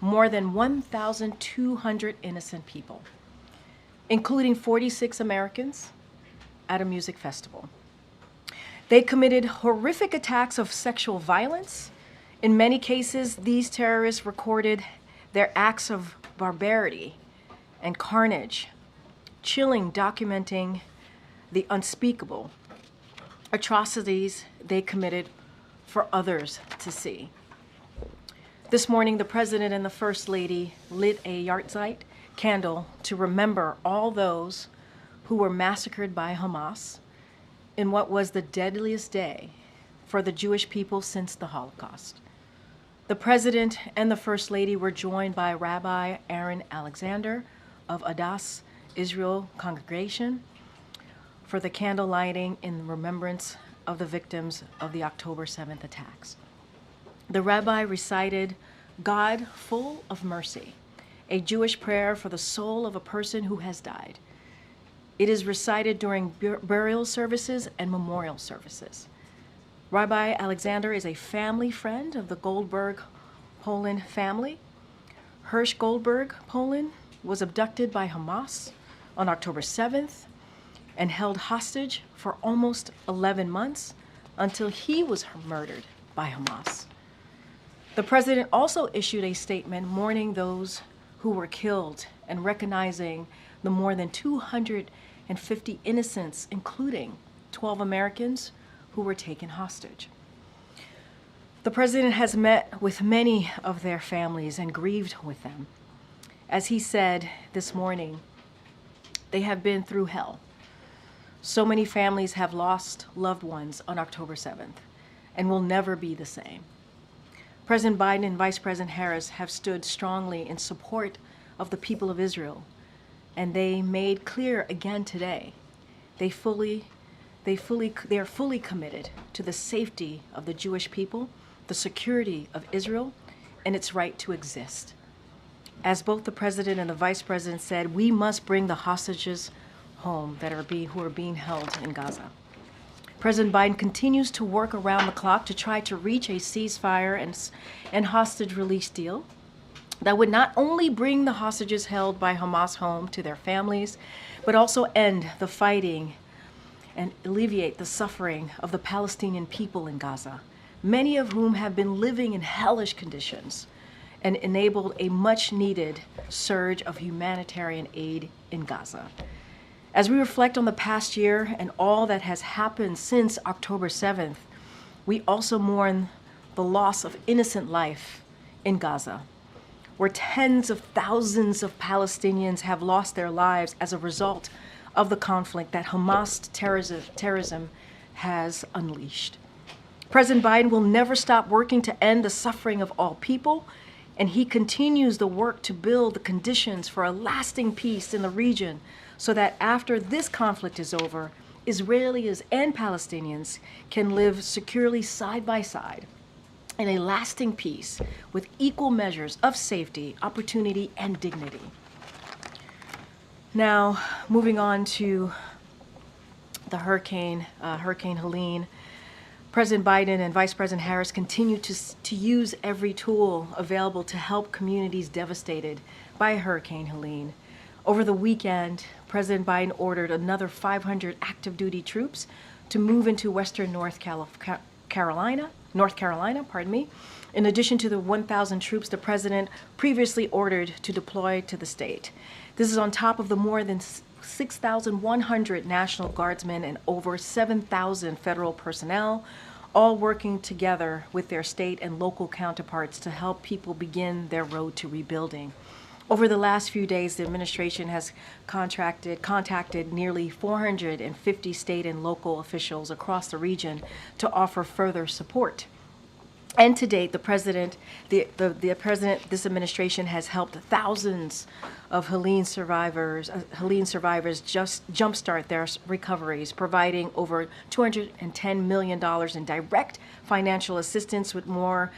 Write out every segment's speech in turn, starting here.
more than 1,200 innocent people, including 46 Americans at a music festival. They committed horrific attacks of sexual violence. In many cases, these terrorists recorded their acts of barbarity and carnage, chilling, documenting the unspeakable atrocities they committed for others to see. This morning, the President and the First Lady lit a yahrzeit candle to remember all those who were massacred by Hamas in what was the deadliest day for the Jewish people since the Holocaust. The President and the First Lady were joined by Rabbi Aaron Alexander of Adas Israel Congregation for the candle lighting in remembrance of the victims of the October 7th attacks. The rabbi recited, "God full of mercy," a Jewish prayer for the soul of a person who has died. It is recited during burial services and memorial services. Rabbi Alexander is a family friend of the Goldberg Poland family. Hirsch Goldberg Poland was abducted by Hamas on October 7th and held hostage for almost 11 months until he was murdered by Hamas. The President also issued a statement mourning those who were killed and recognizing the more than 250 innocents, including 12 Americans who were taken hostage. The President has met with many of their families and grieved with them. As he said this morning, they have been through hell. So many families have lost loved ones on October 7th and will never be the same. President Biden and Vice President Harris have stood strongly in support of the people of Israel, and they made clear again today they are fully committed to the safety of the Jewish people, the security of Israel, and its right to exist. As both the President and the Vice President said, we must bring the hostages home who are being held in Gaza. President Biden continues to work around the clock to try to reach a ceasefire and hostage release deal that would not only bring the hostages held by Hamas home to their families, but also end the fighting and alleviate the suffering of the Palestinian people in Gaza, many of whom have been living in hellish conditions, and enabled a much-needed surge of humanitarian aid in Gaza. As we reflect on the past year and all that has happened since October 7th, we also mourn the loss of innocent life in Gaza, where tens of thousands of Palestinians have lost their lives as a result of the conflict that Hamas terrorism has unleashed. President Biden will never stop working to end the suffering of all people, and he continues the work to build the conditions for a lasting peace in the region so that after this conflict is over, Israelis and Palestinians can live securely side by side in a lasting peace with equal measures of safety, opportunity, and dignity. Now, moving on to the Hurricane Helene. President Biden and Vice President Harris continue to use every tool available to help communities devastated by Hurricane Helene. Over the weekend, President Biden ordered another 500 active duty troops to move into western North Carolina, in addition to the 1,000 troops the president previously ordered to deploy to the state. This is on top of the more than 6,100 National Guardsmen and over 7,000 federal personnel, all working together with their state and local counterparts to help people begin their road to rebuilding. Over the last few days, the administration has contacted nearly 450 state and local officials across the region to offer further support. And to date, this administration has helped thousands of Helene survivors just jumpstart their recoveries, providing over $210 million in direct financial assistance, with more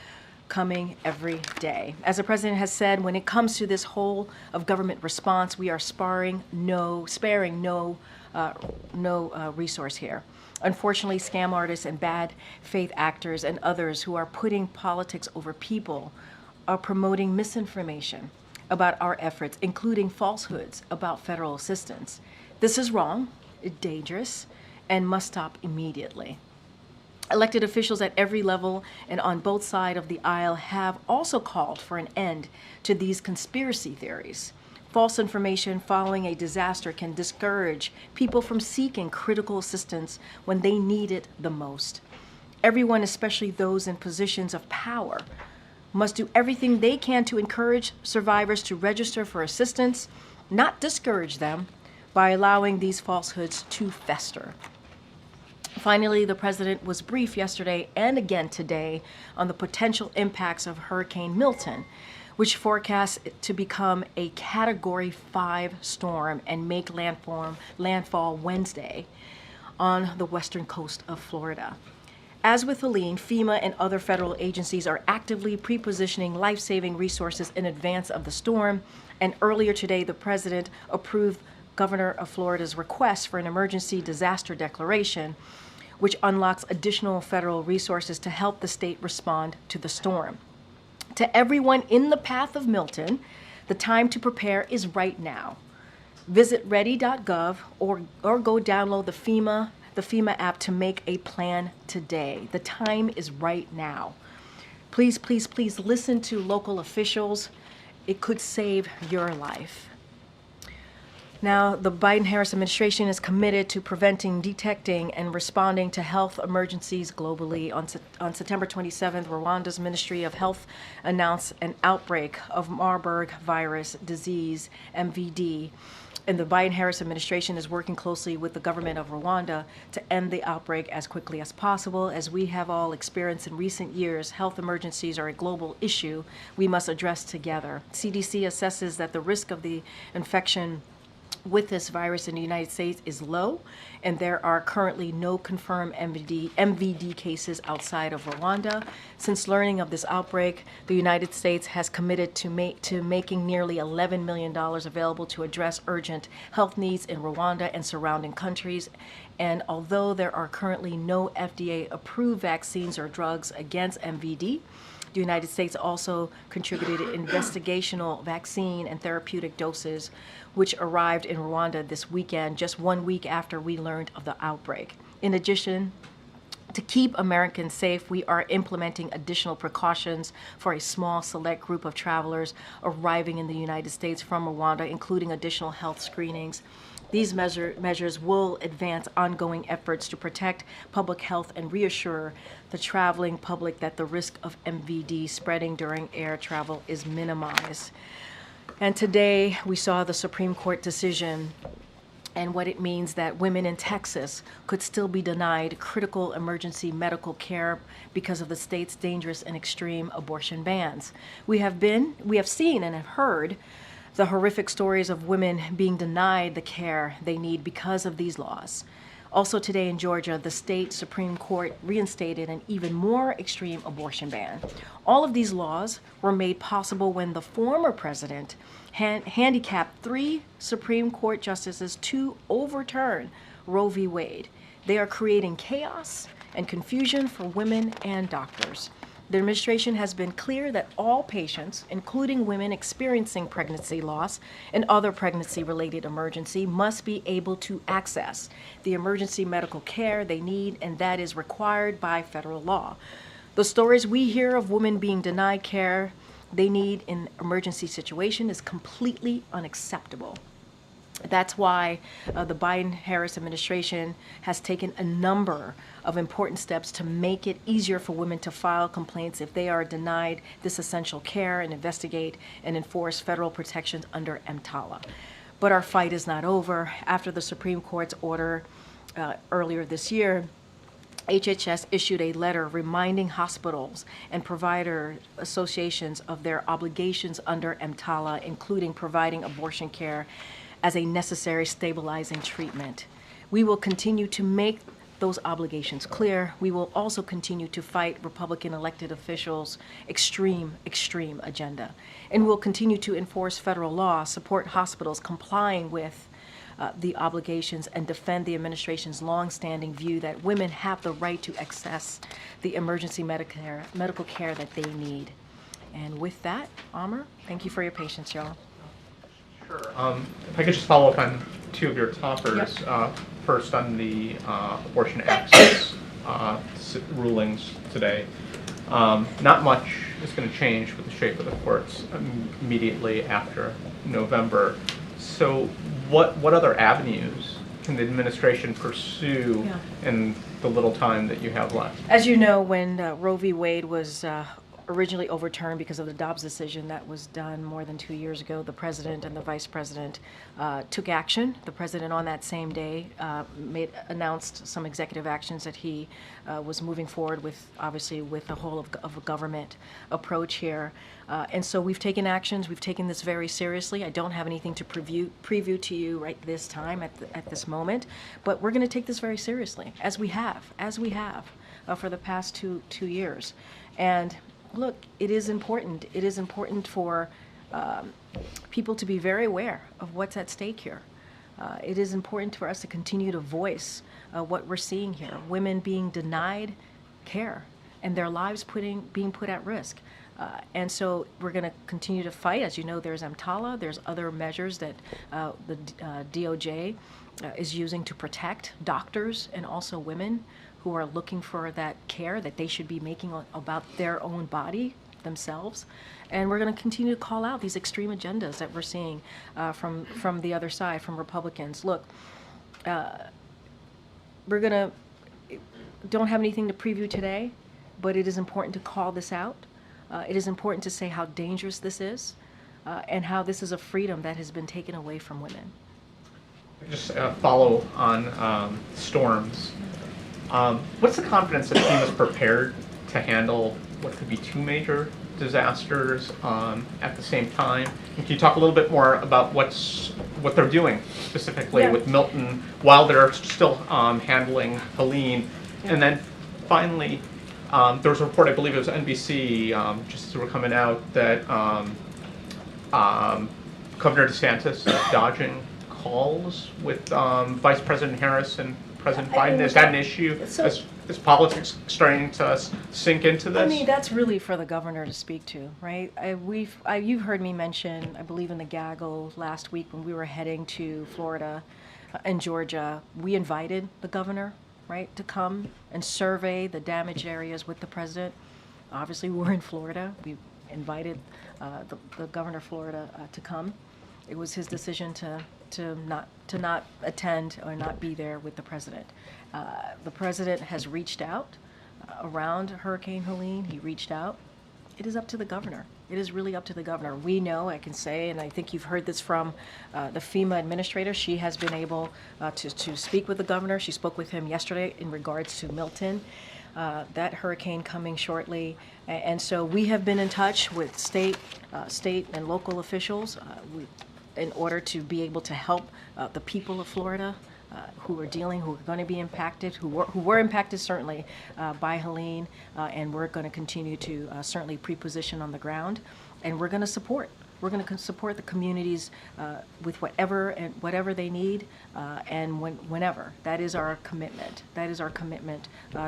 coming every day. As the president has said, when it comes to this whole of government response, we are sparing no resource here. Unfortunately, scam artists and bad faith actors and others who are putting politics over people are promoting misinformation about our efforts, including falsehoods about federal assistance. This is wrong, dangerous, and must stop immediately. Elected officials at every level and on both sides of the aisle have also called for an end to these conspiracy theories. False information following a disaster can discourage people from seeking critical assistance when they need it the most. Everyone, especially those in positions of power, must do everything they can to encourage survivors to register for assistance, not discourage them by allowing these falsehoods to fester. Finally, the president was brief yesterday and again today on the potential impacts of Hurricane Milton, which forecasts to become a Category 5 storm and make landfall Wednesday on the western coast of Florida. As with Helene, FEMA and other federal agencies are actively pre-positioning life-saving resources in advance of the storm, and earlier today the president approved Governor of Florida's request for an emergency disaster declaration, which unlocks additional federal resources to help the state respond to the storm. To everyone in the path of Milton, the time to prepare is right now. Visit ready.gov or go download the FEMA app to make a plan today. The time is right now. Please, please, please listen to local officials. It could save your life. Now, the Biden-Harris administration is committed to preventing, detecting, and responding to health emergencies globally. On September 27th, Rwanda's Ministry of Health announced an outbreak of Marburg virus disease, MVD, and the Biden-Harris administration is working closely with the government of Rwanda to end the outbreak as quickly as possible. As we have all experienced in recent years, health emergencies are a global issue we must address together. CDC assesses that the risk of the infection with this virus in the United States is low, and there are currently no confirmed MVD cases outside of Rwanda. Since learning of this outbreak, the United States has committed to making nearly $11 million available to address urgent health needs in Rwanda and surrounding countries. And although there are currently no FDA-approved vaccines or drugs against MVD, the United States also contributed investigational vaccine and therapeutic doses, which arrived in Rwanda this weekend, just 1 week after we learned of the outbreak. In addition, to keep Americans safe, we are implementing additional precautions for a small select group of travelers arriving in the United States from Rwanda, including additional health screenings. These measures will advance ongoing efforts to protect public health and reassure the traveling public that the risk of MVD spreading during air travel is minimized. And today we saw the Supreme Court decision and what it means that women in Texas could still be denied critical emergency medical care because of the state's dangerous and extreme abortion bans. We have seen and have heard the horrific stories of women being denied the care they need because of these laws. Also today in Georgia, the state Supreme Court reinstated an even more extreme abortion ban. All of these laws were made possible when the former president handicapped 3 Supreme Court justices to overturn Roe v. Wade. They are creating chaos and confusion for women and doctors. The administration has been clear that all patients, including women experiencing pregnancy loss and other pregnancy-related emergency, must be able to access the emergency medical care they need, and that is required by federal law. The stories we hear of women being denied care they need in emergency situation is completely unacceptable. That's why the Biden-Harris administration has taken a number of important steps to make it easier for women to file complaints if they are denied this essential care and investigate and enforce federal protections under EMTALA. But our fight is not over. After the Supreme Court's order earlier this year, HHS issued a letter reminding hospitals and provider associations of their obligations under EMTALA, including providing abortion care as a necessary stabilizing treatment. We will continue to make those obligations clear. We will also continue to fight Republican elected officials' extreme agenda. And we'll continue to enforce federal law, support hospitals complying with the obligations, and defend the administration's long-standing view that women have the right to access the emergency medical care that they need. And with that, Amr, thank you for your patience, y'all. Sure. If I could just follow up on two of your toppers. Yep. First, on the abortion access rulings today. Not much is going to change with the shape of the courts immediately after November. So what other avenues can the administration pursue in the little time that you have left? As you know, when Roe v. Wade was originally overturned because of the Dobbs decision that was done more than 2 years ago, the president and the vice president took action. The president on that same day announced some executive actions that he was moving forward with, obviously with a whole of a government approach here. And so we've taken actions. We've taken this very seriously. I don't have anything to preview to you right this time at this moment, but we're going to take this very seriously, as we have for the past two years. And look, it is important. It is important for people to be very aware of what's at stake here. It is important for us to continue to voice what we're seeing here. Women being denied care and their lives being put at risk. And so we're going to continue to fight. As you know, there's EMTALA. There's other measures that the DOJ is using to protect doctors and also women who are looking for that care that they should be making about their own body themselves. And we're going to continue to call out these extreme agendas that we're seeing from the other side, from Republicans. Look, don't have anything to preview today, but it is important to call this out. It is important to say how dangerous this is and how this is a freedom that has been taken away from women. Just follow on storms. What's the confidence that FEMA's prepared to handle what could be two major disasters at the same time? And can you talk a little bit more about what they're doing specifically with Milton while they're still handling Helene? And then finally, there was a report, I believe it was NBC, just as we were coming out, that Governor DeSantis is dodging calls with Vice President Harris and President Biden. Is that an issue? Is politics starting to sink into this? I mean, that's really for the governor to speak to, right? You've heard me mention, I believe in the gaggle last week when we were heading to Florida and Georgia, we invited the governor, right, to come and survey the damaged areas with the president. Obviously, we're in Florida. We invited the governor of Florida to come. It was his decision to not attend or not be there with the president. The president has reached out around Hurricane Helene. He reached out. It is up to the governor. It is really up to the governor. We know, I can say, and I think you've heard this from the FEMA administrator. She has been able to speak with the governor. She spoke with him yesterday in regards to Milton, that hurricane coming shortly. And so we have been in touch with state and local officials in order to be able to help the people of Florida who are going to be impacted, who were impacted certainly by Helene, and we're going to continue to certainly pre-position on the ground, and we're going to support. We're going to support the communities with whatever they need, and whenever. That is our commitment. That is our commitment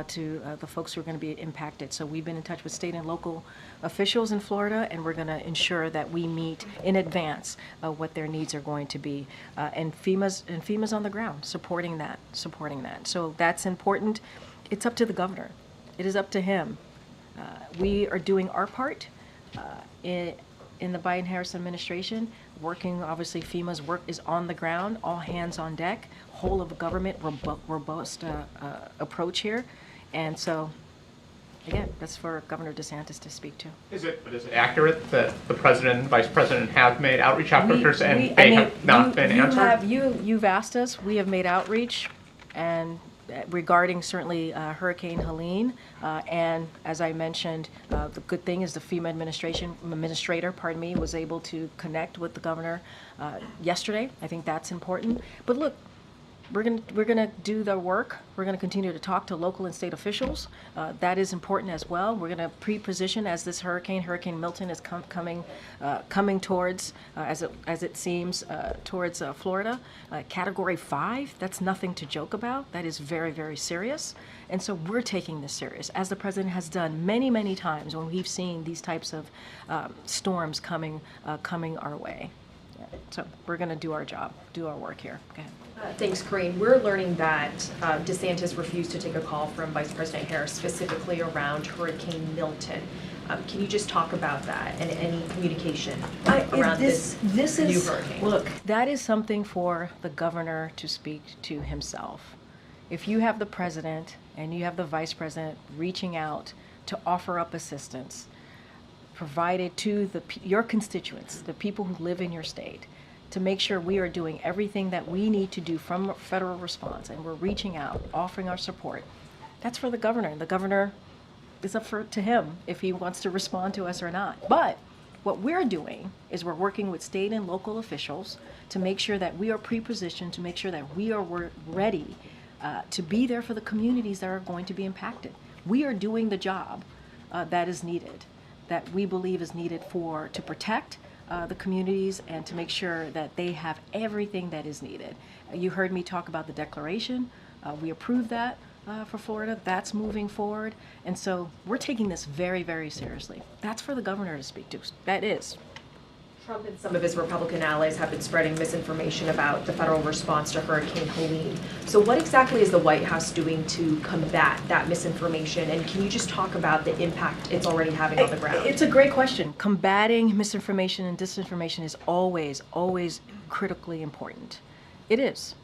to the folks who are going to be impacted. So we've been in touch with state and local officials in Florida, and we're going to ensure that we meet in advance what their needs are going to be. And FEMA's on the ground supporting that. So that's important. It's up to the governor. It is up to him. We are doing our part in the Biden-Harris administration, working, obviously FEMA's work is on the ground, all hands on deck, whole of government, robust approach here. And so, again, that's for Governor DeSantis to speak to. Is it accurate that the president and vice president have made outreach efforts and they have not been answered? You've asked us, we have made outreach, and regarding certainly Hurricane Helene, and as I mentioned, the good thing is the FEMA administrator, was able to connect with the governor yesterday. I think that's important. But look, we're gonna do the work. We're gonna continue to talk to local and state officials. That is important as well. We're gonna pre-position as this Hurricane Milton, is coming towards, as it seems, towards Florida. Category 5. That's nothing to joke about. That is very, very serious. And so we're taking this serious, as the president has done many, many times when we've seen these types of storms coming our way. So we're going to do our job, do our work here. Go ahead. Thanks, Karine. We're learning that DeSantis refused to take a call from Vice President Harris specifically around Hurricane Milton. Can you just talk about that and any communication around this new hurricane? Look, that is something for the governor to speak to himself. If you have the president and you have the vice president reaching out to offer up assistance, provided to your constituents, the people who live in your state, to make sure we are doing everything that we need to do from a federal response, and we're reaching out, offering our support. That's for the governor. The governor is up to him if he wants to respond to us or not. But what we're doing is we're working with state and local officials to make sure that we are pre-positioned, to make sure that we are ready to be there for the communities that are going to be impacted. We are doing the job that is needed, that we believe is needed to protect the communities and to make sure that they have everything that is needed. You heard me talk about the declaration. We approved that for Florida. That's moving forward. And so we're taking this very, very seriously. That's for the governor to speak to. That is. Trump and some of his Republican allies have been spreading misinformation about the federal response to Hurricane Helene. So what exactly is the White House doing to combat that misinformation? And can you just talk about the impact it's already having on the ground? It's a great question. Combating misinformation and disinformation is always, always critically important. It is.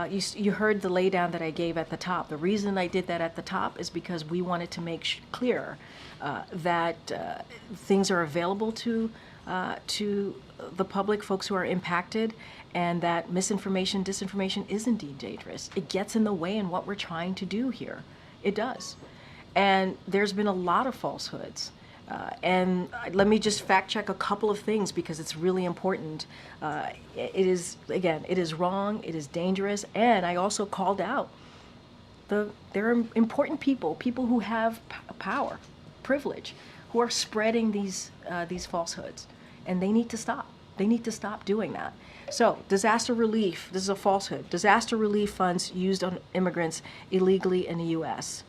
You heard the laydown that I gave at the top. The reason I did that at the top is because we wanted to make clear that things are available to the public, folks who are impacted, and that misinformation, disinformation is indeed dangerous. It gets in the way in what we're trying to do here. It does. And there's been a lot of falsehoods. And let me just fact check a couple of things because it's really important. It is wrong, it is dangerous, and I also called out there are important people who have power, privilege, who are spreading these falsehoods, and they need to stop. They need to stop doing that. So, disaster relief, this is a falsehood. Disaster relief funds used on immigrants illegally in the U.S.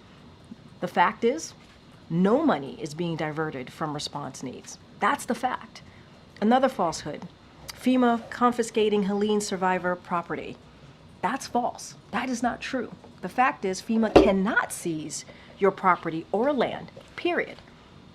The fact is, no money is being diverted from response needs. That's the fact. Another falsehood, FEMA confiscating Helene survivor property. That's false. That is not true. The fact is, FEMA cannot seize your property or land, period.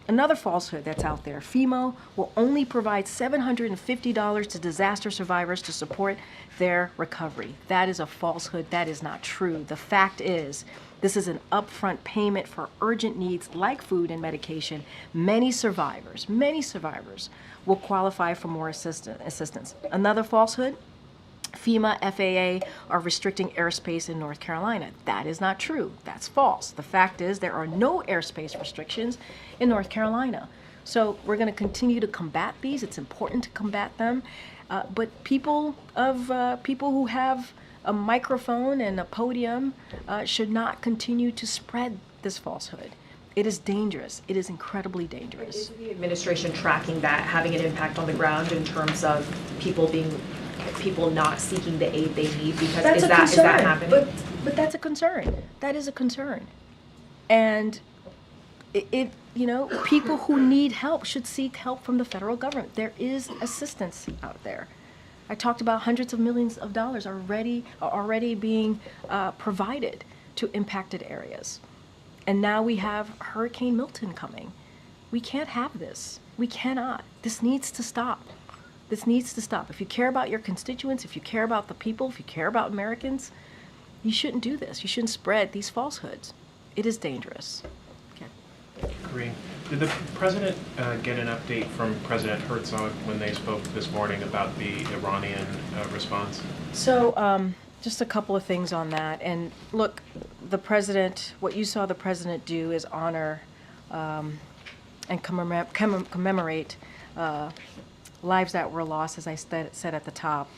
Another falsehood that's out there, FEMA will only provide $750 to disaster survivors to support their recovery. That is a falsehood. That is not true. The fact is, this is an upfront payment for urgent needs like food and medication. Many survivors will qualify for more assistance. Another falsehood, FEMA, FAA are restricting airspace in North Carolina. That is not true. That's false. The fact is there are no airspace restrictions in North Carolina. So we're going to continue to combat these. It's important to combat them. But people who have a microphone and a podium should not continue to spread this falsehood. It is dangerous. It is incredibly dangerous. Is the administration tracking that, having an impact on the ground in terms of people not seeking the aid they need? Because is that happening? But that's a concern. That is a concern. And people who need help should seek help from the federal government. There is assistance out there. I talked about hundreds of millions of dollars already being provided to impacted areas. And now we have Hurricane Milton coming. We can't have this. We cannot. This needs to stop. This needs to stop. If you care about your constituents, if you care about the people, if you care about Americans, you shouldn't do this. You shouldn't spread these falsehoods. It is dangerous. Okay. Karine, did the president get an update from President Herzog when they spoke this morning about the Iranian response? So, just a couple of things on that. And look, what you saw the president do is honor and commemorate lives that were lost, as I said at the top.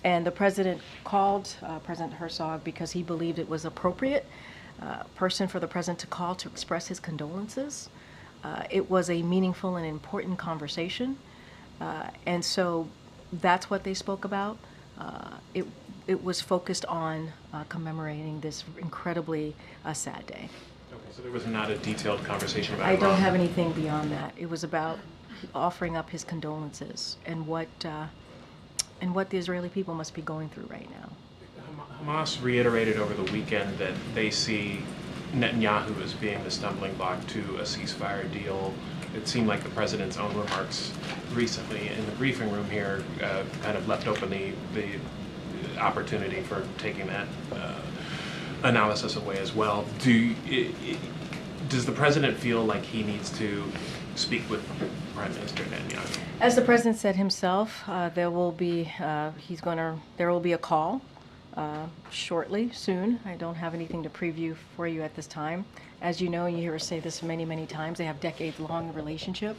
And the president called President Herzog because he believed it was appropriate person for the president to call to express his condolences. It was a meaningful and important conversation. And so that's what they spoke about. It was focused on commemorating this incredibly sad day. Okay, so there was not a detailed conversation about I don't Iran. have anything beyond that. It was about offering up his condolences and what the Israeli people must be going through right now. Hamas reiterated over the weekend that they see Netanyahu as being the stumbling block to a ceasefire deal. It seemed like the president's own remarks recently in the briefing room here kind of left open the opportunity for taking that analysis away as well. Does the president feel like he needs to speak with Prime Minister Netanyahu? As the president said himself, there will be a call shortly, soon. I don't have anything to preview for you at this time. As you know, you hear us say this many, many times, they have decades-long relationship.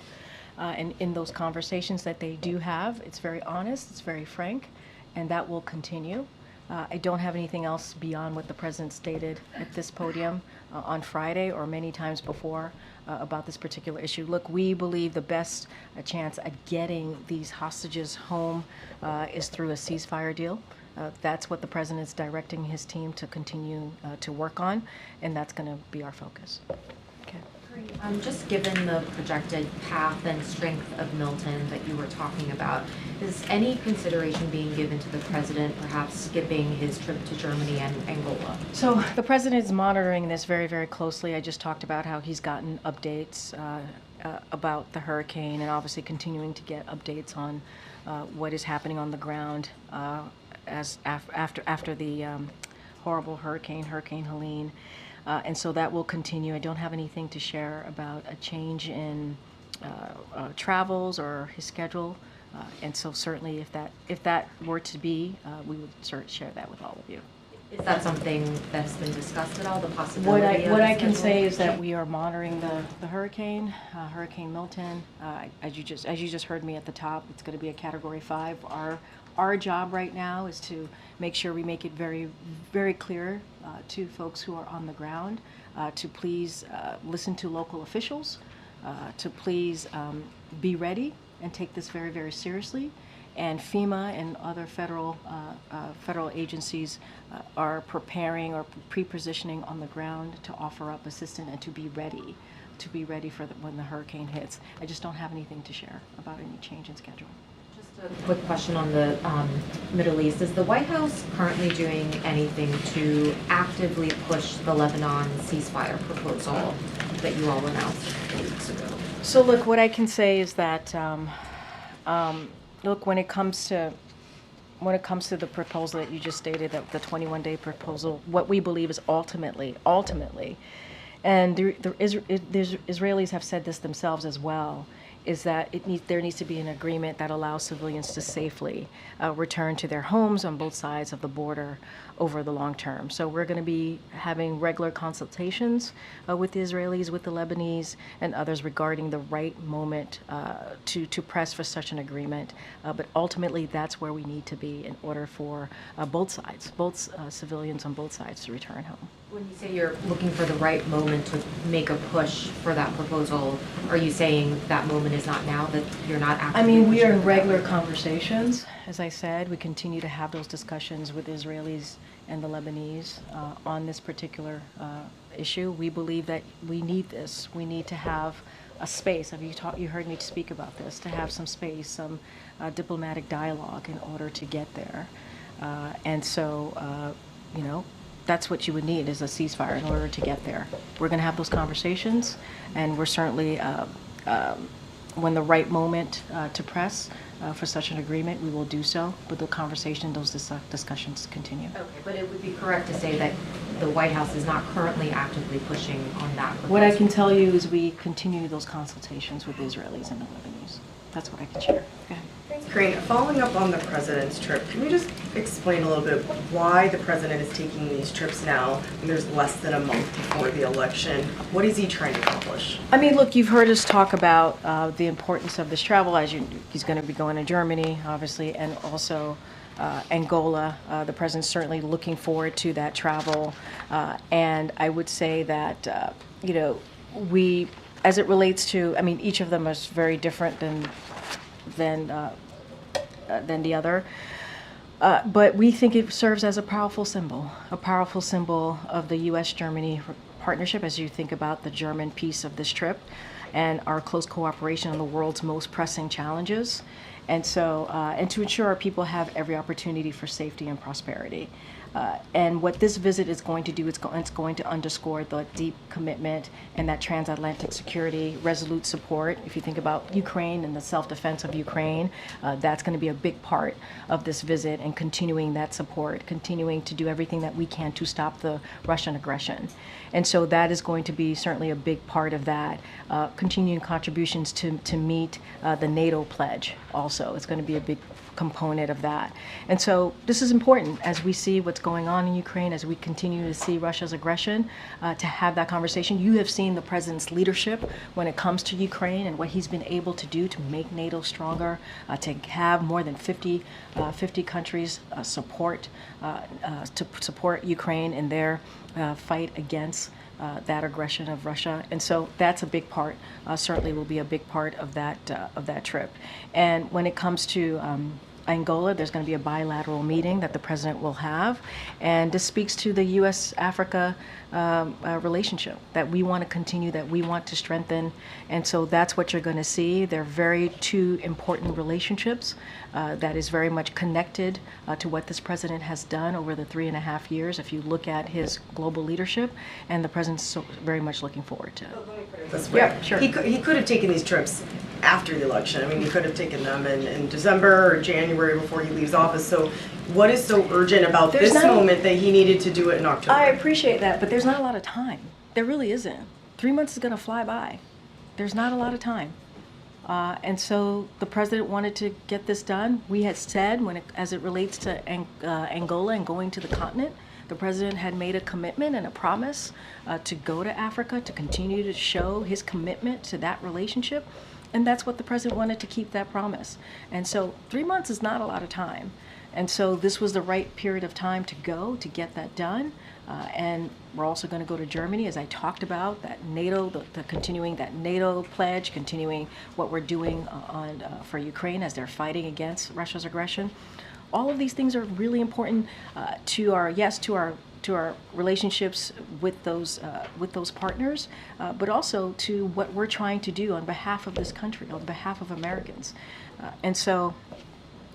And in those conversations that they do have, it's very honest, it's very frank, and that will continue. I don't have anything else beyond what the president stated at this podium on Friday or many times before about this particular issue. Look, we believe the best chance at getting these hostages home is through a ceasefire deal. That's what the president's directing his team to continue to work on, and that's going to be our focus. Okay. Just given the projected path and strength of Milton that you were talking about, is any consideration being given to the president perhaps skipping his trip to Germany and Angola? So the president is monitoring this very, very closely. I just talked about how he's gotten updates about the hurricane and obviously continuing to get updates on what is happening on the ground after the horrible Hurricane Helene. And so that will continue. I don't have anything to share about a change in travels or his schedule. And so certainly if that were to be, we would share that with all of you. Is that something that's been discussed at all, the possibility of What a I can say schedule is that change? we are monitoring the hurricane, Hurricane Milton. As you just heard me at the top, it's going to be a Category 5. Our job right now is to make sure we make it very, very clear to folks who are on the ground to please listen to local officials, to please be ready and take this very, very seriously. And FEMA and other federal agencies are preparing or pre-positioning on the ground to offer up assistance and to be ready for when the hurricane hits. I just don't have anything to share about any change in schedule. Just a quick question on the Middle East. Is the White House currently doing anything to actively push the Lebanon ceasefire proposal that you all announced a couple weeks ago? So look, what I can say is that look, when it comes to the proposal that you just stated, that the 21-day proposal, what we believe is ultimately, and the Israelis have said this themselves as well, is that there needs to be an agreement that allows civilians to safely return to their homes on both sides of the border over the long term. So we're going to be having regular consultations with the Israelis, with the Lebanese, and others regarding the right moment to press for such an agreement. But ultimately, that's where we need to be in order for both sides, civilians on both sides, to return home. When you say you're looking for the right moment to make a push for that proposal, are you saying that moment is not now, that you're not actively I mean, we pushing are in for that regular moment? conversations. As I said, we continue to have those discussions with Israelis and the Lebanese on this particular issue. We believe that we need this. We need to have a space. You heard me speak about this, to have some space, some diplomatic dialogue in order to get there. And so, that's what you would need, is a ceasefire in order to get there. We're going to have those conversations, and we're certainly, when the right moment to press for such an agreement, we will do so. But the conversation, those discussions continue. Okay, but it would be correct to say that the White House is not currently actively pushing on that proposal? What I can tell you is we continue those consultations with the Israelis and the Lebanese. That's what I can share. Go ahead. Karine, following up on the president's trip, can you just explain a little bit why the president is taking these trips now when there's less than a month before the election? What is he trying to accomplish? I mean, look, you've heard us talk about the importance of this travel. He's going to be going to Germany, obviously, and also Angola. The president's certainly looking forward to that travel. And I would say that, we, as it relates to, I mean, each of them is very different than the other. But we think it serves as a powerful symbol of the U.S.-Germany partnership as you think about the German piece of this trip and our close cooperation on the world's most pressing challenges. And so, and to ensure our people have every opportunity for safety and prosperity. And what this visit is going to do, it's going to underscore the deep commitment and that transatlantic security, resolute support. If you think about Ukraine and the self-defense of Ukraine, that's going to be a big part of this visit, and continuing that support, continuing to do everything that we can to stop the Russian aggression. And so that is going to be certainly a big part of that. Continuing contributions to meet the NATO pledge also. It's going to be a big component of that. And so this is important as we see what's going on in Ukraine, as we continue to see Russia's aggression, to have that conversation. You have seen the president's leadership when it comes to Ukraine and what he's been able to do to make NATO stronger, to have more than 50 countries support Ukraine in their fight against that aggression of Russia. And so that's a big part, certainly will be a big part of that trip. And when it comes to Angola, there's going to be a bilateral meeting that the president will have. And this speaks to the U.S.-Africa relationship that we want to continue, that we want to strengthen. And so that's what you're going to see. They're two important relationships that is very much connected to what this president has done over the 3.5 years, if you look at his global leadership, and the president's so very much looking forward to it. This way. Yeah, sure. He could have taken these trips after the election. I mean, he could have taken them in December or January before he leaves office. So what is so urgent about this moment that he needed to do it in October? I appreciate that, but there's not a lot of time. There really isn't. 3 months is going to fly by. There's not a lot of time. And so the president wanted to get this done. We had said, as it relates to Angola and going to the continent, the president had made a commitment and a promise to go to Africa, to continue to show his commitment to that relationship. And that's what the president wanted, to keep that promise. And so 3 months is not a lot of time. And so this was the right period of time to go to get that done. And we're also going to go to Germany, as I talked about, that NATO, the continuing that NATO pledge, continuing what we're doing for Ukraine as they're fighting against Russia's aggression. All of these things are really important to our relationships with those partners, but also to what we're trying to do on behalf of this country, on behalf of Americans. And so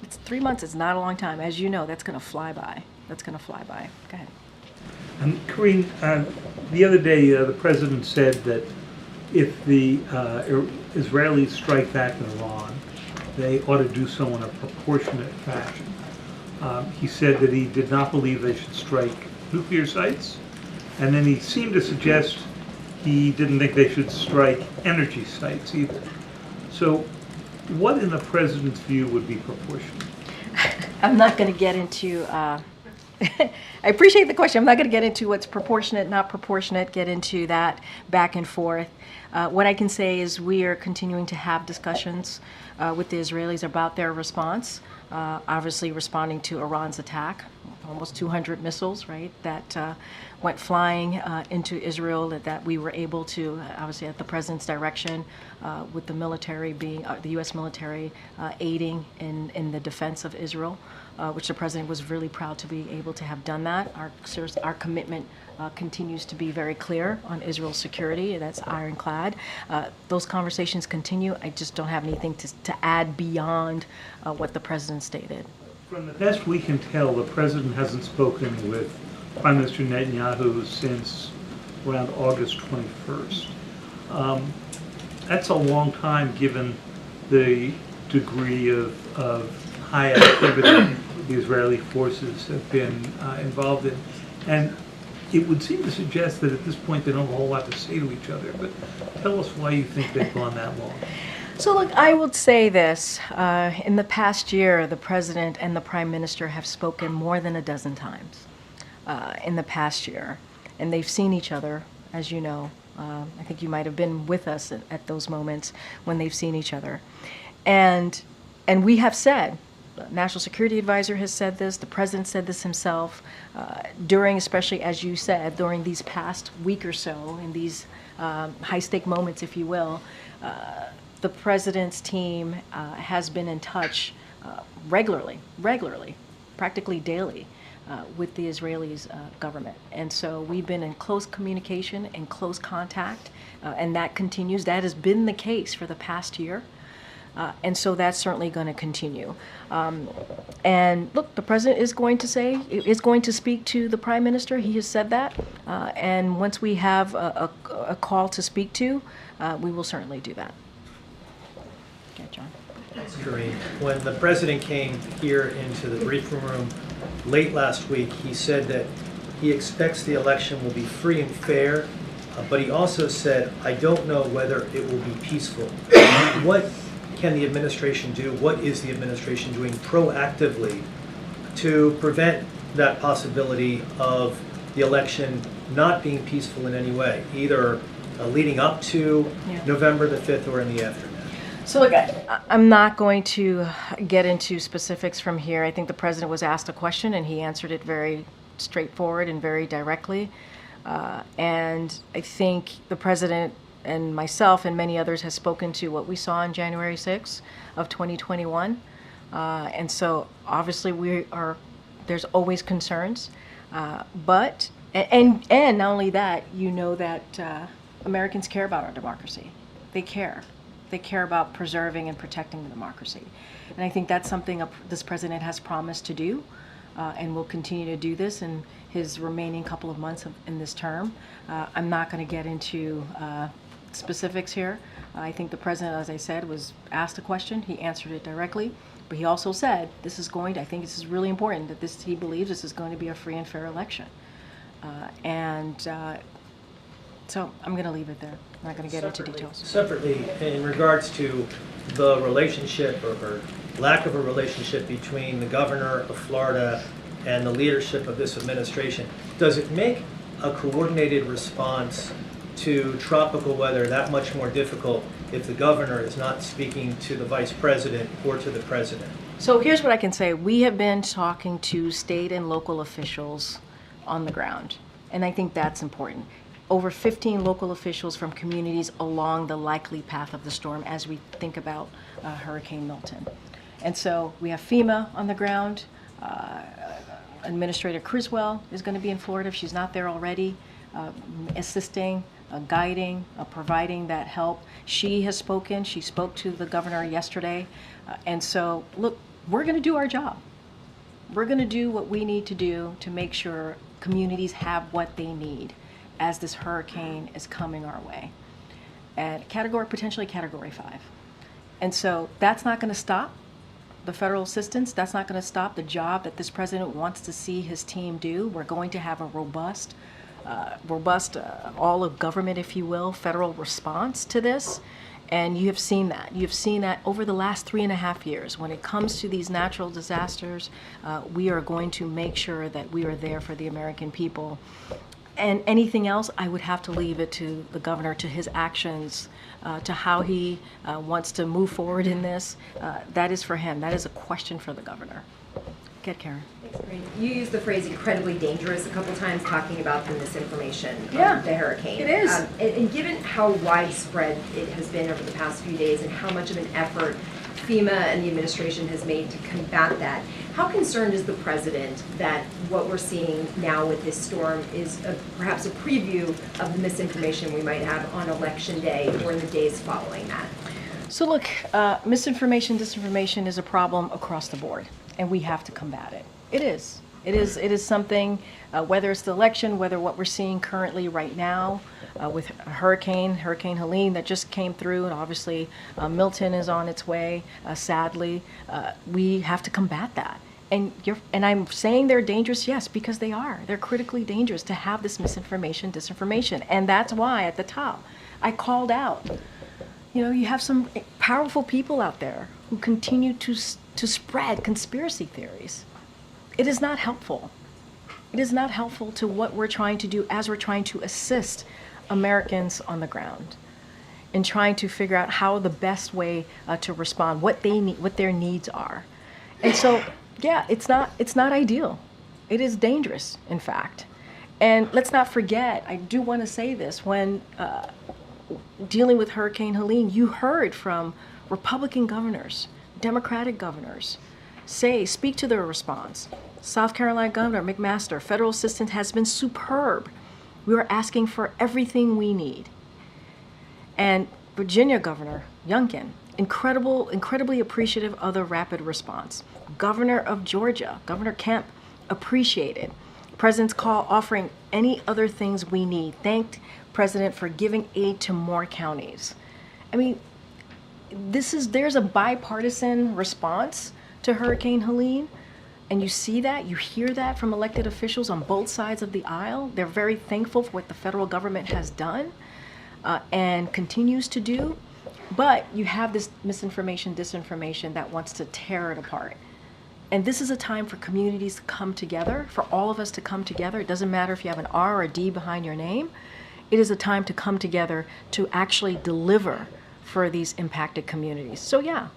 it's 3 months, it's not a long time. As you know, that's going to fly by. That's going to fly by. Go ahead. Karine, the other day the president said that if the Israelis strike back in Iran, they ought to do so in a proportionate fashion. He said that he did not believe they should strike nuclear sites, and then he seemed to suggest he didn't think they should strike energy sites either. So what in the president's view would be proportionate? I'm not going to get into, I appreciate the question. I'm not going to get into what's proportionate, not proportionate, get into that back and forth. What I can say is we are continuing to have discussions with the Israelis about their response, obviously responding to Iran's attack, almost 200 missiles, right, that went flying into Israel, that we were able to, obviously at the president's direction, with the military being, the U.S. military aiding in the defense of Israel, which the president was really proud to be able to have done that. Our commitment continues to be very clear on Israel's security. That's ironclad. Those conversations continue. I just don't have anything to add beyond what the president stated. From the best we can tell, the president hasn't spoken with Prime Minister Netanyahu since around August 21st. That's a long time given the degree of high activity the Israeli forces have been involved in. And it would seem to suggest that at this point they don't have a whole lot to say to each other, but tell us why you think they've gone that long. So look, I would say this. In the past year, the president and the prime minister have spoken more than a dozen times in the past year. And they've seen each other, as you know. I think you might have been with us at those moments when they've seen each other. And we have said, the National Security Advisor has said this, the president said this himself, during, especially as you said, during these past week or so, in these high-stake moments, if you will, the president's team has been in touch regularly, practically daily, with the Israelis government. And so we've been in close communication and close contact, and that continues. That has been the case for the past year. And so that's certainly going to continue. And look, the president is going to speak to the prime minister. He has said that. And once we have a call to speak to, we will certainly do that. Okay, John. Thanks, Karine. When the president came here into the briefing room late last week, he said that he expects the election will be free and fair, but he also said, I don't know whether it will be peaceful. What can the administration do? What is the administration doing proactively to prevent that possibility of the election not being peaceful in any way, either leading up to November the 5th or in the aftermath? So look, I'm not going to get into specifics from here. I think the president was asked a question and he answered it very straightforward and very directly. And I think the president and myself and many others has spoken to what we saw on January 6th of 2021. And so obviously there's always concerns. But not only that, you know that Americans care about our democracy. They care. They care about preserving and protecting the democracy. And I think that's something this president has promised to do and will continue to do this in his remaining couple of months in this term. I'm not going to get into specifics here. I think the president, as I said, was asked a question. He answered it directly. But he also said I think this is really important, that he believes this is going to be a free and fair election. So I'm going to leave it there. I'm not going to get into details. Separately, in regards to the relationship or lack of a relationship between the governor of Florida and the leadership of this administration, does it make a coordinated response to tropical weather that much more difficult if the governor is not speaking to the vice president or to the president? So here's what I can say. We have been talking to state and local officials on the ground, and I think that's important. Over 15 local officials from communities along the likely path of the storm as we think about Hurricane Milton. And so we have FEMA on the ground. Administrator Criswell is going to be in Florida if she's not there already, assisting, guiding, providing that help. She has spoken. She spoke to the governor yesterday. And so, look, we're going to do our job. We're going to do what we need to do to make sure communities have what they need as this hurricane is coming our way. And potentially category 5. And so that's not going to stop the federal assistance. That's not going to stop the job that this president wants to see his team do. We're going to have a robust all of government, if you will, federal response to this. And you have seen that. You've seen that over the last 3.5 years. When it comes to these natural disasters, we are going to make sure that we are there for the American people. And anything else, I would have to leave it to the governor, to his actions, to how he wants to move forward in this. That is for him. That is a question for the governor. Get Karen. Thanks, Karine. You used the phrase incredibly dangerous a couple times talking about the misinformation of the hurricane. It is. And given how widespread it has been over the past few days and how much of an effort FEMA and the administration has made to combat that, how concerned is the president that what we're seeing now with this storm is perhaps a preview of the misinformation we might have on Election Day or in the days following that? So look, misinformation, disinformation is a problem across the board, and we have to combat it. It is. It is something, whether it's the election, whether what we're seeing currently right now with Hurricane Helene that just came through, and obviously Milton is on its way, sadly. We have to combat that. And I'm saying they're dangerous, yes, because they are. They're critically dangerous to have this misinformation, disinformation. And that's why at the top I called out, you have some powerful people out there who continue to spread conspiracy theories. It is not helpful. It is not helpful to what we're trying to do as we're trying to assist Americans on the ground in trying to figure out how the best way to respond, what they need, what their needs are. And so, yeah, it's not ideal. It is dangerous, in fact. And let's not forget, I do want to say this, when dealing with Hurricane Helene, you heard from Republican governors, Democratic governors, speak to their response. South Carolina Governor McMaster, federal assistance has been superb. We are asking for everything we need. And Virginia Governor Youngkin, incredibly appreciative of the rapid response. Governor of Georgia, Governor Kemp, appreciated President's call offering any other things we need. Thanked President for giving aid to more counties. I mean, there's a bipartisan response to Hurricane Helene, and you see that, you hear that from elected officials on both sides of the aisle. They're very thankful for what the federal government has done and continues to do, but you have this misinformation, disinformation that wants to tear it apart. And this is a time for communities to come together, for all of us to come together. It doesn't matter if you have an R or a D behind your name. It is a time to come together to actually deliver for these impacted communities. So yeah,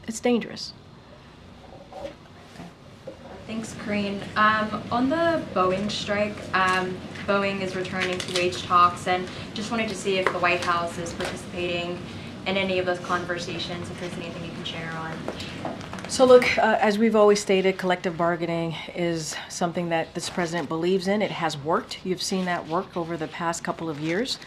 it's dangerous. Thanks, Karine. On the Boeing strike, Boeing is returning to wage talks, and just wanted to see if the White House is participating in any of those conversations, if there's anything you can share on. So look, as we've always stated, collective bargaining is something that this president believes in. It has worked. You've seen that work over the past couple of years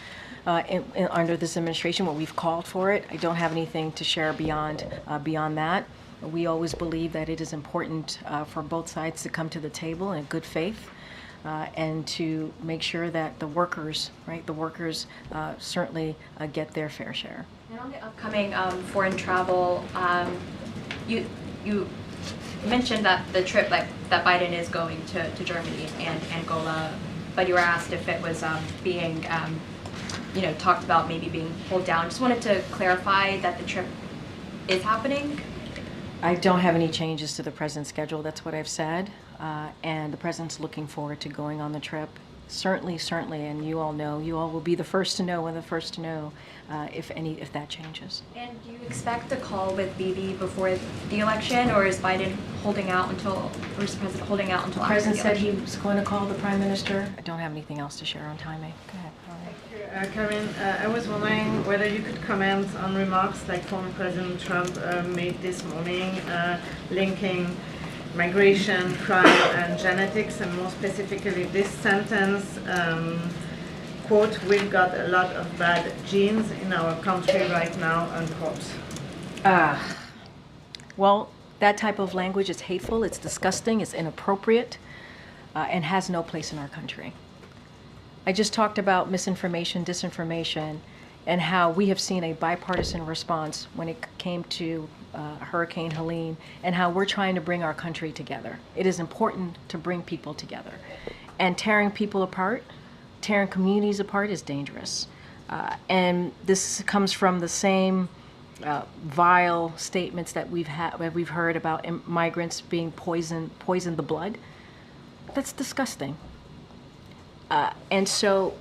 under this administration, what we've called for it. I don't have anything to share beyond that. We always believe that it is important for both sides to come to the table in good faith and to make sure that the workers, certainly get their fair share. And on the upcoming foreign travel, you mentioned that the trip that Biden is going to Germany and Angola, but you were asked if it was being, talked about maybe being pulled down. Just wanted to clarify that the trip is happening. I don't have any changes to the president's schedule. That's what I've said. And the president's looking forward to going on the trip. Certainly, and you all will be the first to know if that changes. And do you expect a call with Bibi before the election, or is President holding out until after the election? The president said he was going to call the prime minister. I don't have anything else to share on timing. Go ahead. Karine, I was wondering whether you could comment on remarks like former President Trump made this morning, linking migration, crime, and genetics, and more specifically this sentence, quote, "We've got a lot of bad genes in our country right now," unquote. Well, that type of language is hateful, it's disgusting, it's inappropriate, and has no place in our country. I just talked about misinformation, disinformation, and how we have seen a bipartisan response when it came to Hurricane Helene, and how we're trying to bring our country together. It is important to bring people together. And tearing people apart, tearing communities apart is dangerous. And this comes from the same vile statements that we've heard about migrants being poisoned the blood. That's disgusting. And so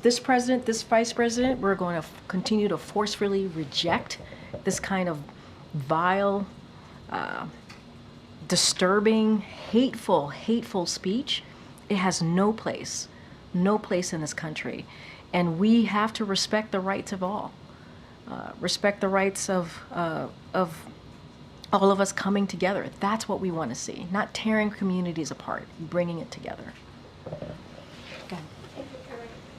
this president, this vice president, we're going to continue to forcefully reject this kind of vile, disturbing, hateful speech. It has no place in this country. And we have to respect the rights of all. Respect the rights of all of us coming together. That's what we want to see, not tearing communities apart, bringing it together.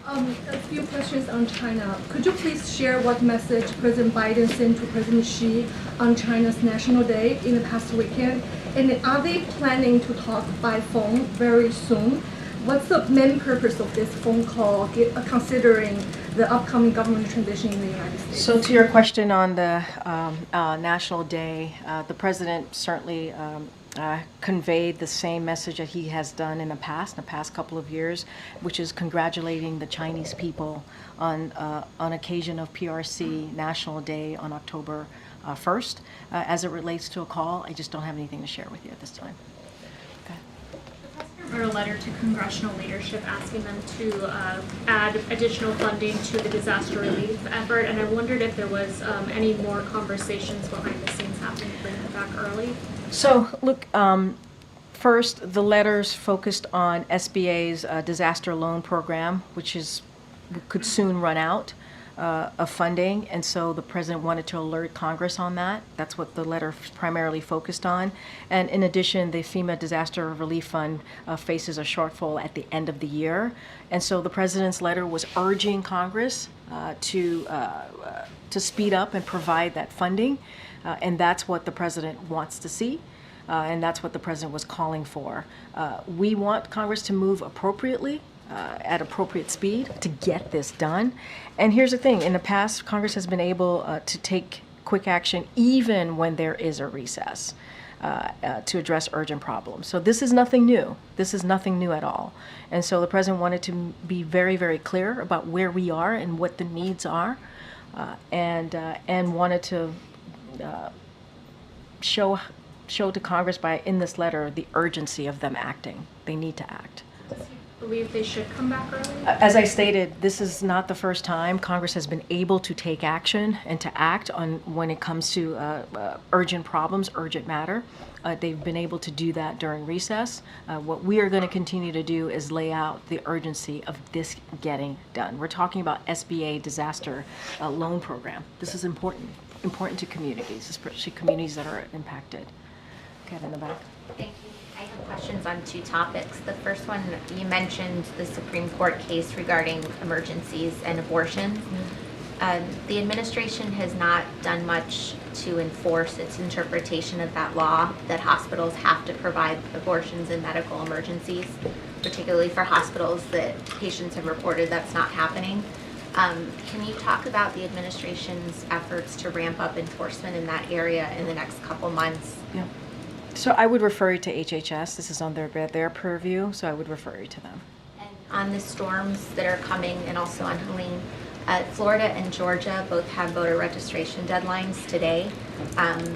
A few questions on China. Could you please share what message President Biden sent to President Xi on China's National Day in the past weekend? And are they planning to talk by phone very soon? What's the main purpose of this phone call, considering the upcoming government transition in the United States? So to your question on the National Day, the president certainly conveyed the same message that he has done in the past couple of years, which is congratulating the Chinese people on occasion of PRC National Day on October 1st. As it relates to a call, I just don't have anything to share with you at this time. Wrote a letter to congressional leadership asking them to add additional funding to the disaster relief effort, and I wondered if there was any more conversations behind the scenes happening to bring them back early. So, look, first, the letters focused on SBA's disaster loan program, which could soon run out of funding, and so the president wanted to alert Congress on that. That's what the letter primarily focused on. And in addition, the FEMA Disaster Relief Fund faces a shortfall at the end of the year, and so the president's letter was urging Congress to speed up and provide that funding, and that's what the president wants to see. And that's what the president was calling for. We want Congress to move appropriately, at appropriate speed to get this done. And here's the thing, in the past, Congress has been able to take quick action even when there is a recess to address urgent problems. So this is nothing new. This is nothing new at all. And so the president wanted to be very, very clear about where we are and what the needs are, and wanted to show to Congress in this letter the urgency of them acting. They need to act. Believe they should come back early? As I stated, this is not the first time Congress has been able to take action and to act on when it comes to urgent problems, urgent matter. They've been able to do that during recess. What we are going to continue to do is lay out the urgency of this getting done. We're talking about SBA disaster loan program. This is important to communities, especially communities that are impacted. Okay, in the back. Thank you. I have questions on two topics. The first one, you mentioned the Supreme Court case regarding emergencies and abortion. The administration has not done much to enforce its interpretation of that law, that hospitals have to provide abortions in medical emergencies, particularly for hospitals that patients have reported that's not happening. Can you talk about the administration's efforts to ramp up enforcement in that area in the next couple months? Yeah. So I would refer you to HHS. This is on their purview, so I would refer you to them. And on the storms that are coming, and also on Helene, Florida and Georgia both have voter registration deadlines today.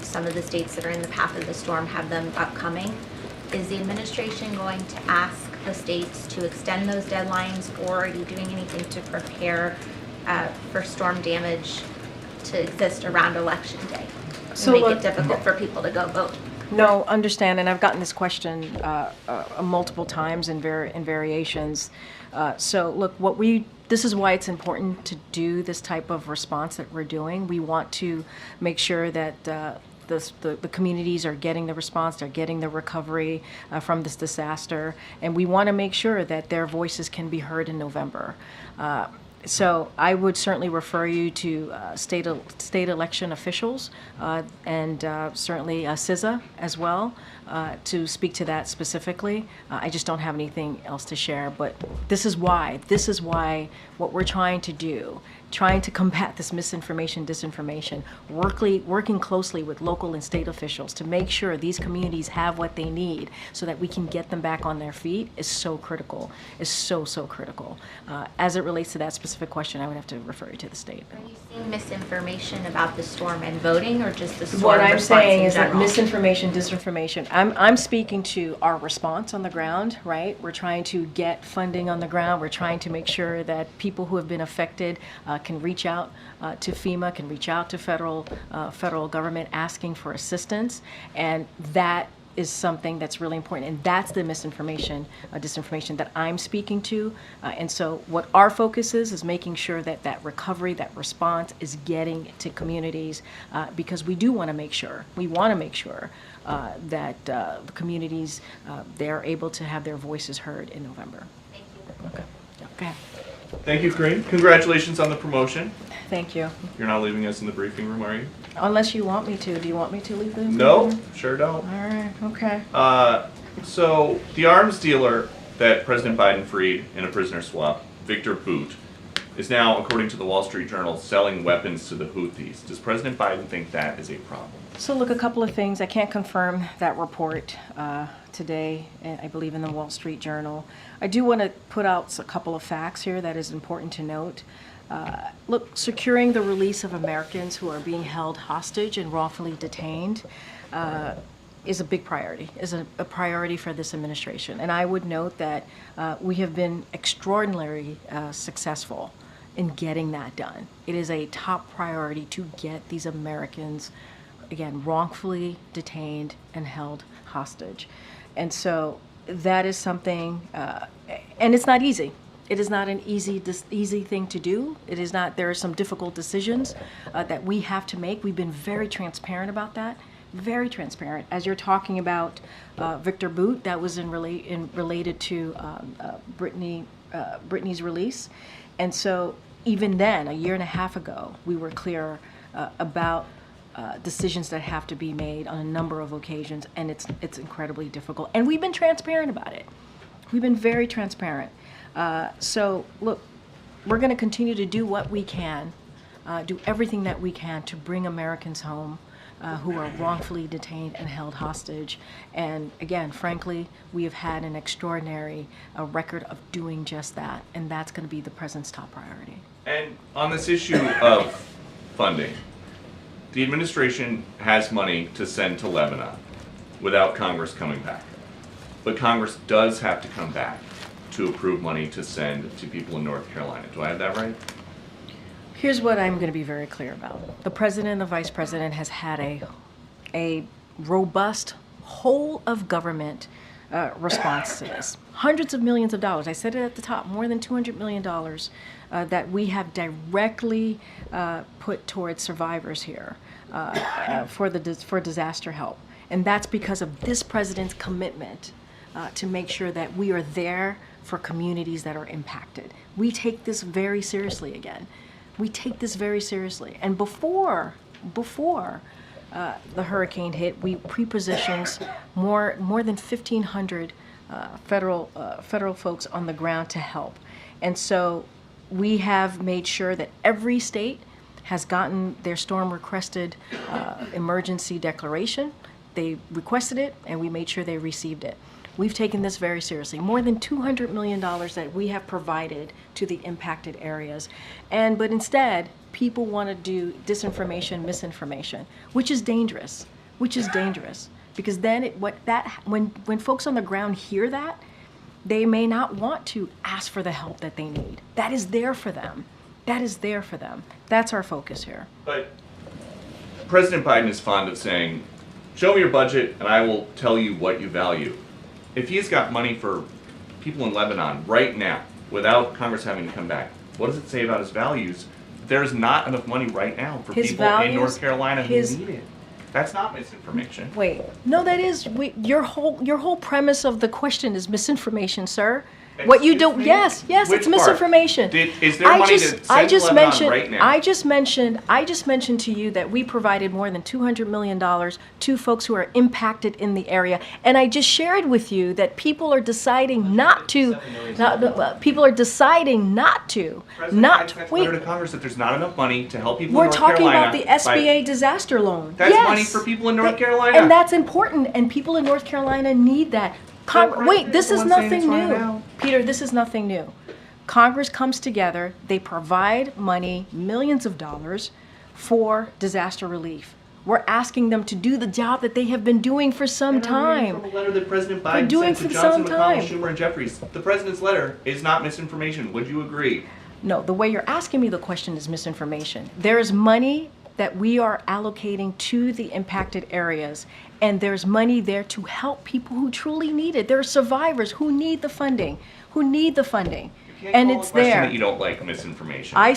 Some of the states that are in the path of the storm have them upcoming. Is the administration going to ask the states to extend those deadlines, or are you doing anything to prepare for storm damage to exist around Election Day and make it difficult for people to go vote? No, understand, and I've gotten this question multiple times in variations. So look, this is why it's important to do this type of response that we're doing. We want to make sure that the communities are getting the response, they're getting the recovery from this disaster, and we want to make sure that their voices can be heard in November. So I would certainly refer you to state election officials and certainly CISA as well to speak to that specifically. I just don't have anything else to share, but this is why what we're trying to do, trying to combat this misinformation, disinformation, working closely with local and state officials to make sure these communities have what they need so that we can get them back on their feet is so critical, is so critical. As it relates to that specific question, I would have to refer you to the state. Are you seeing misinformation about the storm and voting, or just the storm What I'm response saying in is that general? misinformation, disinformation, I'm speaking to our response on the ground, right? We're trying to get funding on the ground. We're trying to make sure that people who have been affected can reach out to FEMA, can reach out to federal government asking for assistance, and that is something that's really important, and that's the misinformation, disinformation that I'm speaking to. And so what our focus is making sure that that recovery, that response is getting to communities, because we want to make sure that the communities, they're able to have their voices heard in November. Thank you. Okay. Okay. Thank you, Karine. Congratulations on the promotion. Thank you. You're not leaving us in the briefing room, are you? Unless you want me to. Do you want me to leave them? No, sure don't. All right. Okay. So the arms dealer that President Biden freed in a prisoner swap, Victor Boot, is now, according to the Wall Street Journal, selling weapons to the Houthis. Does President Biden think that is a problem? So look, a couple of things. I can't confirm that report today, I believe in the Wall Street Journal. I do want to put out a couple of facts here that is important to note. Look, securing the release of Americans who are being held hostage and wrongfully detained is a big priority, is a priority for this administration. And I would note that we have been extraordinarily successful in getting that done. It is a top priority to get these Americans, again, wrongfully detained and held hostage. And so that is something, and it's not easy. It is not an easy thing to do. It is not, there are some difficult decisions that we have to make. We've been very transparent about that, very transparent. As you're talking about Victor Boot, that was related to Brittany's release. And so even then, a year and a half ago, we were clear about decisions that have to be made on a number of occasions, and it's incredibly difficult. And we've been transparent about it. We've been very transparent. So look, we're going to continue to do what we can, do everything that we can to bring Americans home who are wrongfully detained and held hostage. And again, frankly, we have had an extraordinary record of doing just that, and that's going to be the president's top priority. And on this issue of funding, the administration has money to send to Lebanon without Congress coming back. But Congress does have to come back to approve money to send to people in North Carolina. Do I have that right? Here's what I'm going to be very clear about. The president and the vice president has had a robust whole of government response to this. Hundreds of millions of dollars. I said it at the top, more than $200 million that we have directly put towards survivors here for disaster help. And that's because of this president's commitment to make sure that we are there for communities that are impacted. We take this very seriously again. We take this very seriously. And before the hurricane hit, we pre-positioned more than 1,500 federal folks on the ground to help. And so we have made sure that every state has gotten their storm requested emergency declaration. They requested it, and we made sure they received it. We've taken this very seriously. More than $200 million that we have provided to the impacted areas. But instead, people want to do disinformation, misinformation, which is dangerous, Because then when folks on the ground hear that, they may not want to ask for the help that they need. That is there for them. That's our focus here. But President Biden is fond of saying, show me your budget and I will tell you what you value. If he's got money for people in Lebanon right now, without Congress having to come back, what does it say about his values? There's not enough money right now for people in North Carolina who need it. That's not misinformation. Wait, no, that is your whole premise of the question is misinformation, sir. What you don't, yes, Which it's misinformation. Is there money to send to Lebanon right now? I just mentioned to you that we provided more than $200 million to folks who are impacted in the area, and I just shared with you that people are deciding not to. People are deciding not to. Letter to Congress that there's not enough money to help people in We're North talking Carolina. about the SBA disaster loan. That's Yes. money for people in North Carolina. And that's important, and people in North Carolina need that. Wait, this is nothing new. Peter, this is nothing new. Congress comes together, they provide money, millions of dollars, for disaster relief. We're asking them to do the job that they have been doing for some time. From a letter that President Biden sent to Johnson, McConnell, Schumer, and Jeffries. The president's letter is not misinformation. Would you agree? No, the way you're asking me the question is misinformation. There is money that we are allocating to the impacted areas, and there's money there to help people who truly need it. There are survivors who need the funding, and it's there. That you don't like misinformation. I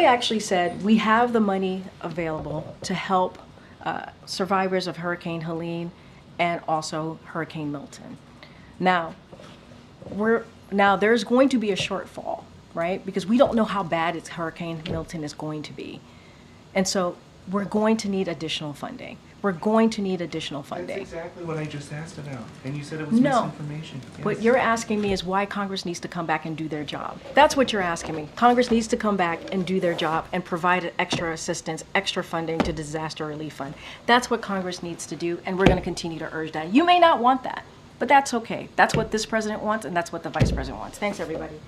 actually said we have the money available to help survivors of Hurricane Helene and also Hurricane Milton. Now there's going to be a shortfall, right? Because we don't know how bad Hurricane Milton is going to be. And so we're going to need additional funding. We're going to need additional funding. That's exactly what I just asked about, and you said it was No. misinformation. What Yes. you're asking me is why Congress needs to come back and do their job. That's what you're asking me. Congress needs to come back and do their job and provide extra assistance, extra funding to disaster relief fund. That's what Congress needs to do, and we're going to continue to urge that. You may not want that, but that's okay. That's what this president wants, and that's what the vice president wants. Thanks, everybody.